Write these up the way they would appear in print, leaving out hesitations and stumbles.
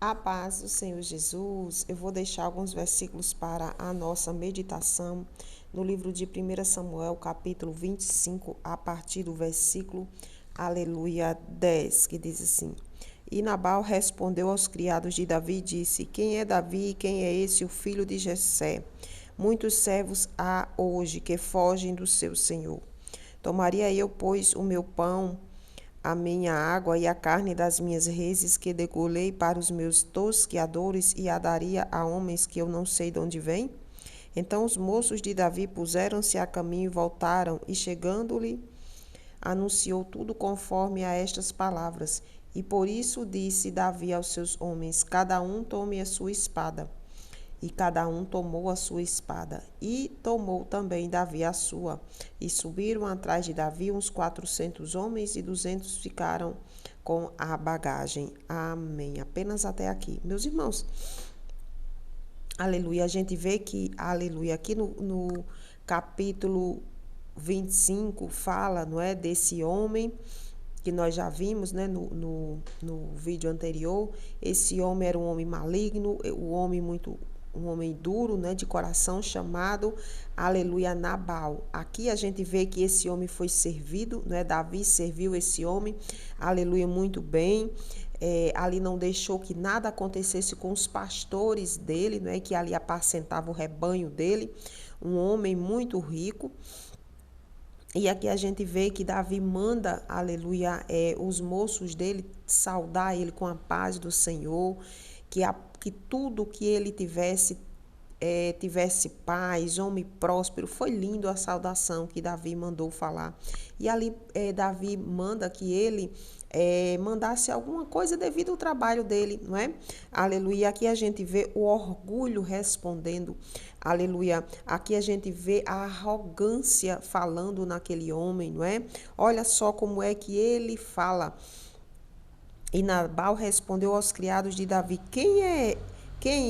A paz do Senhor Jesus. Eu vou deixar alguns versículos para a nossa meditação no livro de 1 Samuel, capítulo 25, a partir do versículo, aleluia, 10, que diz assim: E Nabal respondeu aos criados de Davi e disse: Quem é Davi e quem é esse, o filho de Jessé? Muitos servos há hoje que fogem do seu senhor. Tomaria eu, pois, o meu pão, a minha água e a carne das minhas reses que degolei para os meus tosquiadores e a daria a homens que eu não sei de onde vêm? Então os moços de Davi puseram-se a caminho e voltaram, e chegando-lhe, anunciou tudo conforme a estas palavras. E por isso disse Davi aos seus homens: Cada um tome a sua espada. E cada um tomou a sua espada, e tomou também Davi a sua. E subiram atrás de Davi uns 400 homens, e 200 ficaram com a bagagem. Amém. Apenas até aqui. Meus irmãos, aleluia, a gente vê que, aleluia, aqui no capítulo 25 fala, não é, desse homem que nós já vimos, né, no vídeo anterior. Esse homem era um homem maligno, um homem duro, né, de coração, chamado, aleluia, Nabal. Aqui a gente vê que esse homem foi servido, né, Davi serviu esse homem, aleluia, muito bem. Ali não deixou que nada acontecesse com os pastores dele, né, que ali apacentava o rebanho dele, um homem muito rico. E aqui a gente vê que Davi manda, aleluia, os moços dele saudar ele com a paz do Senhor, que tudo que ele tivesse paz, homem próspero. Foi lindo a saudação que Davi mandou falar. E ali Davi manda que ele mandasse alguma coisa devido ao trabalho dele, não é? Aleluia. Aqui a gente vê o orgulho respondendo. Aleluia. Aqui a gente vê a arrogância falando naquele homem, não é? Olha só como é que ele fala. E Nabal respondeu aos criados de Davi: Quem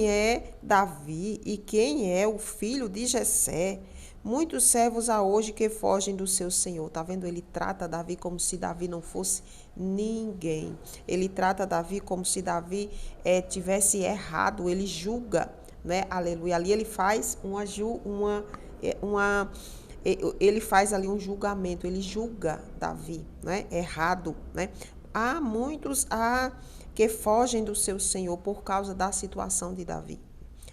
é Davi e quem é o filho de Jessé? Muitos servos há hoje que fogem do seu senhor. Tá vendo? Ele trata Davi como se Davi não fosse ninguém. Ele trata Davi como se Davi tivesse errado. Ele julga, né? Aleluia. Ali ele faz ele faz ali um julgamento. Ele julga Davi, né? Errado, né? Há muitos que fogem do seu senhor por causa da situação de Davi.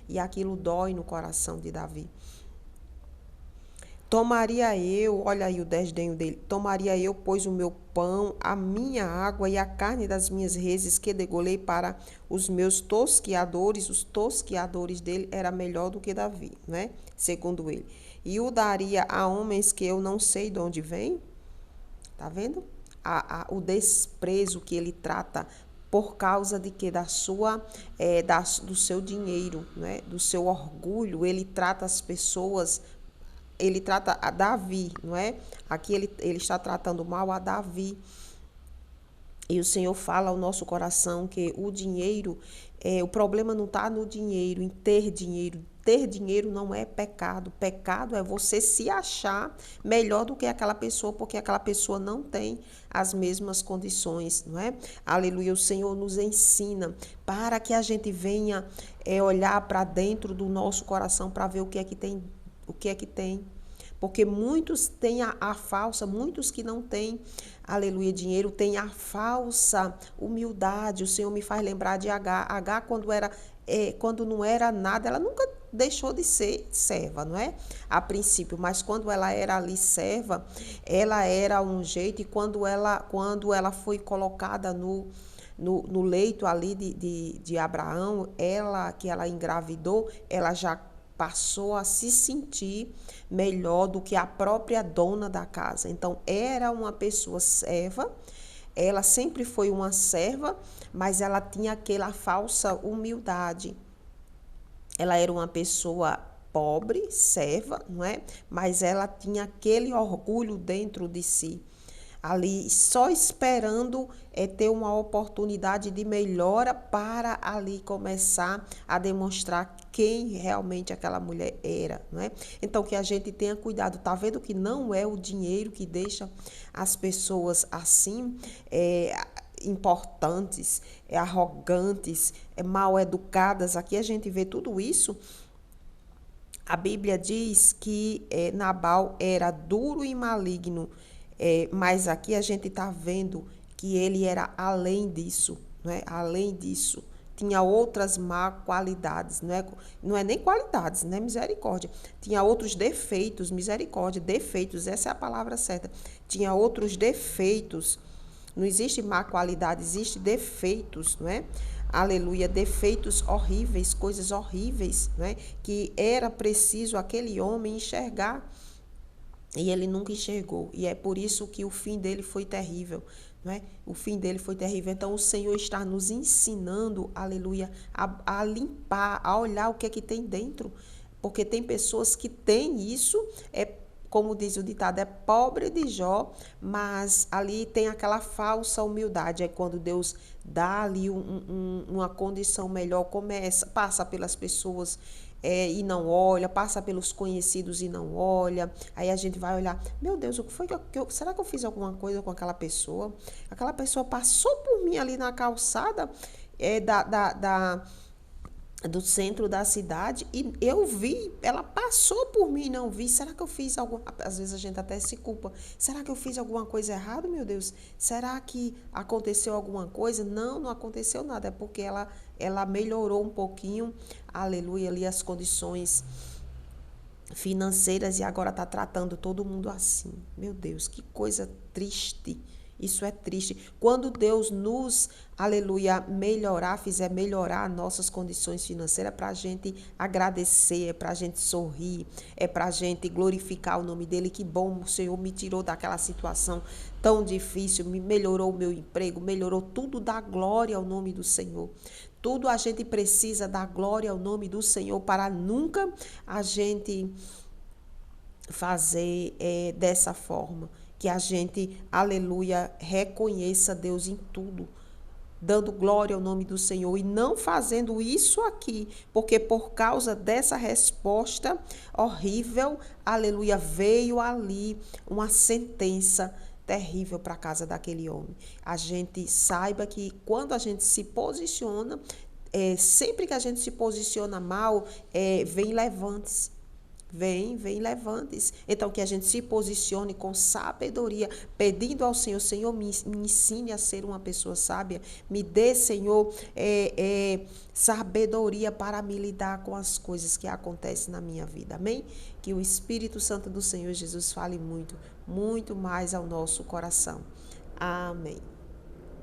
E aquilo dói no coração de Davi. Tomaria eu, olha aí o desdenho dele, tomaria eu, pois, o meu pão, a minha água e a carne das minhas reses que degolei para os meus tosquiadores. Os tosquiadores dele era melhor do que Davi, né? Segundo ele. E o daria a homens que eu não sei de onde vêm. Tá vendo? O desprezo que ele trata por causa de que do seu dinheiro, né? Do seu orgulho. Ele trata as pessoas, ele trata a Davi, não é? Aqui ele está tratando mal a Davi. E o Senhor fala ao nosso coração que o dinheiro, o problema não está no dinheiro, em ter dinheiro. Ter dinheiro não é pecado. Pecado é você se achar melhor do que aquela pessoa, porque aquela pessoa não tem as mesmas condições, não é? Aleluia. O Senhor nos ensina para que a gente venha olhar para dentro do nosso coração para ver o que é que tem, porque muitos têm a falsa, muitos que não têm, aleluia, dinheiro, têm a falsa humildade. O Senhor me faz lembrar de H. H, quando não era nada, ela nunca deixou de ser serva, não é? A princípio, mas quando ela era ali serva, ela era um jeito, e quando ela foi colocada no leito ali de Abraão, que ela engravidou, ela já passou a se sentir melhor do que a própria dona da casa. Então, era uma pessoa serva, ela sempre foi uma serva, mas ela tinha aquela falsa humildade. Ela era uma pessoa pobre, serva, não é? Mas ela tinha aquele orgulho dentro de si, ali só esperando ter uma oportunidade de melhora para ali começar a demonstrar quem realmente aquela mulher era, não é? Então que a gente tenha cuidado. Tá vendo que não é o dinheiro que deixa as pessoas assim, importantes, arrogantes, mal educadas. Aqui a gente vê tudo isso. A Bíblia diz que Nabal era duro e maligno, mas aqui a gente está vendo que ele era além disso, né? Além disso, tinha outras má qualidades, não é nem qualidades, né? Misericórdia. Tinha outros defeitos, misericórdia, defeitos, essa é a palavra certa. Tinha outros defeitos. Não existe má qualidade, existe defeitos, não é? Aleluia, defeitos horríveis, coisas horríveis, né? Que era preciso aquele homem enxergar e ele nunca enxergou. E é por isso que o fim dele foi terrível, né? O fim dele foi terrível. Então o Senhor está nos ensinando, aleluia, a limpar, a olhar o que é que tem dentro. Porque tem pessoas que têm isso, como diz o ditado, é pobre de Jó, mas ali tem aquela falsa humildade. É quando Deus dá ali uma condição melhor, passa pelas pessoas e não olha, passa pelos conhecidos e não olha. Aí a gente vai olhar, meu Deus, o que foi será que eu fiz alguma coisa com aquela pessoa? Aquela pessoa passou por mim ali na calçada do centro da cidade e eu vi, ela passou por mim e não vi. Será que eu fiz alguma... Às vezes a gente até se culpa. Será que eu fiz alguma coisa errada, meu Deus? Será que aconteceu alguma coisa? Não, não aconteceu nada. É porque ela melhorou um pouquinho, aleluia, ali as condições financeiras e agora está tratando todo mundo assim. Meu Deus, que coisa triste. Isso é triste. Quando Deus nos, aleluia, fizer melhorar nossas condições financeiras, é para a gente agradecer, é para a gente sorrir, é para a gente glorificar o nome dele. Que bom, o Senhor me tirou daquela situação tão difícil, me melhorou o meu emprego, melhorou tudo, dá glória ao nome do Senhor. Tudo a gente precisa dar glória ao nome do Senhor para nunca a gente fazer dessa forma. Que a gente, aleluia, reconheça Deus em tudo, dando glória ao nome do Senhor e não fazendo isso aqui, porque por causa dessa resposta horrível, aleluia, veio ali uma sentença terrível para a casa daquele homem. A gente saiba que quando a gente se posiciona, sempre que a gente se posiciona mal, vem levantes. Vem levantes. Então, que a gente se posicione com sabedoria, pedindo ao Senhor, Senhor, me ensine a ser uma pessoa sábia. Me dê, Senhor, sabedoria para me lidar com as coisas que acontecem na minha vida. Amém? Que o Espírito Santo do Senhor Jesus fale muito, muito mais ao nosso coração. Amém.